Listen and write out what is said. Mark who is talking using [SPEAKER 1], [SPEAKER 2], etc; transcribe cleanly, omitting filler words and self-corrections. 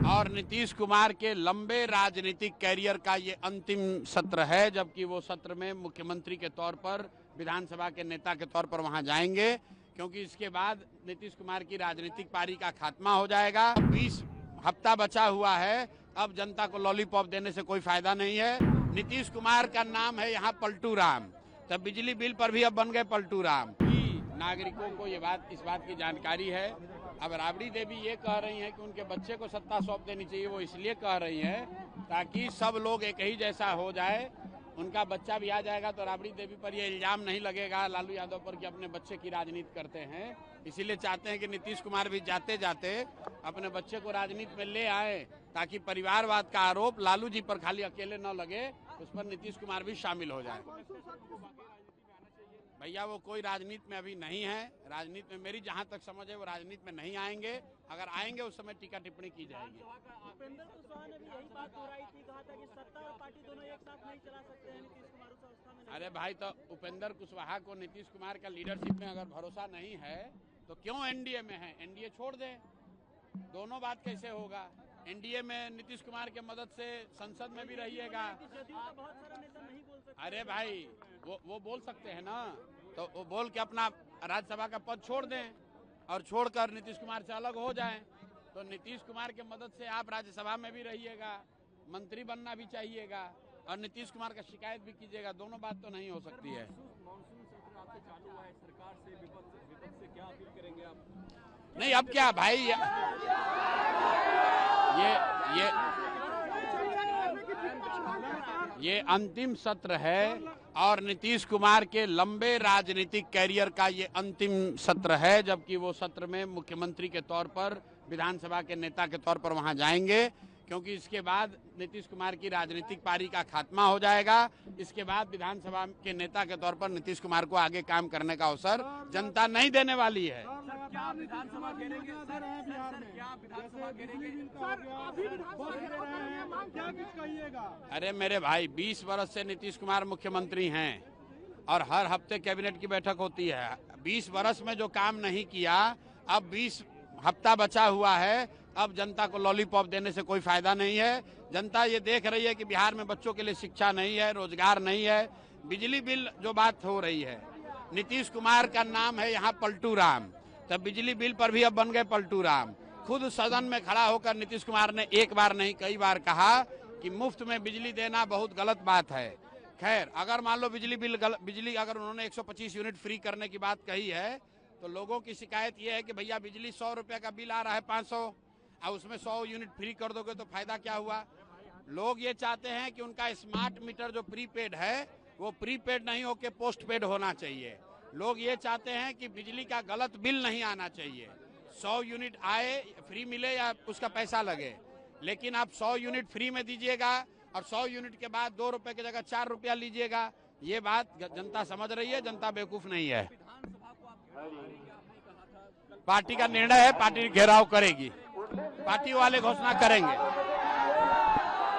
[SPEAKER 1] और नीतीश कुमार के लंबे राजनीतिक कैरियर का ये अंतिम सत्र है, जबकि वो सत्र में मुख्यमंत्री के तौर पर, विधानसभा के नेता के तौर पर वहां जाएंगे, क्योंकि इसके बाद नीतीश कुमार की राजनीतिक पारी का खात्मा हो जाएगा। 20 हफ्ता बचा हुआ है, अब जनता को लॉलीपॉप देने से कोई फायदा नहीं है। नीतीश कुमार का नाम है यहाँ पलटू राम, तब बिजली बिल पर भी अब बन गए पलटू राम। नागरिकों को इस बात की जानकारी है। अब राबड़ी देवी ये कह रही हैं कि उनके बच्चे को सत्ता सौंप देनी चाहिए, वो इसलिए कह रही हैं ताकि सब लोग एक ही जैसा हो जाए, उनका बच्चा भी आ जाएगा तो राबड़ी देवी पर ये इल्जाम नहीं लगेगा लालू यादव पर कि अपने बच्चे की राजनीति करते हैं। इसीलिए चाहते हैं कि नीतीश कुमार भी जाते जाते अपने बच्चे को राजनीति में ले आए, ताकि परिवारवाद का आरोप लालू जी पर खाली अकेले न लगे, उस पर नीतीश कुमार भी शामिल हो जाए। भैया वो कोई राजनीति में अभी नहीं है, राजनीति में मेरी जहां तक समझ है वो राजनीति में नहीं आएंगे, अगर आएंगे उस समय टीका टिप्पणी की जाएगी।
[SPEAKER 2] उपेंद्र कुशवाहा ने भी यही बात दोहराई थी, कहा था कि सत्ता और पार्टी दोनों एक साथ नहीं चला सकते हैं, नीतीश कुमार उस अवस्था में नहीं।
[SPEAKER 1] अरे भाई, तो उपेंद्र कुशवाहा को नीतीश कुमार का लीडरशिप में अगर भरोसा नहीं है तो क्यों एनडीए में है? एनडीए छोड़ दे, दोनों बात कैसे होगा? एनडीए में नीतीश कुमार के मदद से संसद में भी रहिएगा। अरे भाई वो बोल सकते हैं ना, तो वो बोल के अपना राज्यसभा का पद छोड़ दें और छोड़कर नीतीश कुमार से अलग हो जाएं। तो नीतीश कुमार के मदद से आप राज्यसभा में भी रहिएगा, मंत्री बनना भी चाहिएगा और नीतीश कुमार का शिकायत भी कीजिएगा, दोनों बात तो नहीं हो सकती है।
[SPEAKER 3] मॉनसून सत्र आपसे चालू हुआ है, सरकार से विपक्ष से क्या अपील करेंगे आप?
[SPEAKER 1] नहीं, अब क्या भाई, ये अंतिम सत्र है और नीतीश कुमार के लंबे राजनीतिक कैरियर का ये अंतिम सत्र है, जबकि वो सत्र में मुख्यमंत्री के तौर पर, विधानसभा के नेता के तौर पर वहां जाएंगे, क्योंकि इसके बाद नीतीश कुमार की राजनीतिक पारी का खात्मा हो जाएगा। इसके बाद विधानसभा के नेता के तौर पर नीतीश कुमार को आगे काम करने का अवसर जनता नहीं देने वाली है।
[SPEAKER 3] क्या विधानसभा घेरेंगे?
[SPEAKER 1] अरे मेरे भाई, 20 वर्ष से नीतीश कुमार मुख्यमंत्री हैं और हर हफ्ते कैबिनेट की बैठक होती है। 20 वर्ष में जो काम नहीं किया, अब 20 हफ्ता बचा हुआ है, अब जनता को लॉलीपॉप देने से कोई फायदा नहीं है। जनता ये देख रही है कि बिहार में बच्चों के लिए शिक्षा नहीं है, रोजगार नहीं है, बिजली बिल जो बात हो रही है, नीतीश कुमार का नाम है यहाँ पलटू राम, तब बिजली बिल पर भी अब बन गए पलटू राम। खुद सदन में खड़ा होकर नीतीश कुमार ने एक बार नहीं कई बार कहा कि मुफ्त में बिजली देना बहुत गलत बात है। खैर, अगर मान लो बिजली अगर उन्होंने 125 यूनिट फ्री करने की बात कही है, तो लोगों की शिकायत यह है कि भैया बिजली 100 रुपये का बिल आ रहा है 500, और उसमें 100 यूनिट फ्री कर दोगे तो फायदा क्या हुआ? लोग ये चाहते हैं कि उनका स्मार्ट मीटर जो प्रीपेड है वो प्रीपेड नहीं होकर पोस्टपेड होना चाहिए। लोग ये चाहते हैं कि बिजली का गलत बिल नहीं आना चाहिए, 100 यूनिट आए फ्री मिले या उसका पैसा लगे, लेकिन आप 100 यूनिट फ्री में दीजिएगा और 100 यूनिट के बाद 2 रुपए की जगह 4 रुपया लीजिएगा। ये बात जनता समझ रही है, जनता बेवकूफ नहीं है। पार्टी का निर्णय है, पार्टी घेराव करेगी, पार्टी वाले घोषणा करेंगे।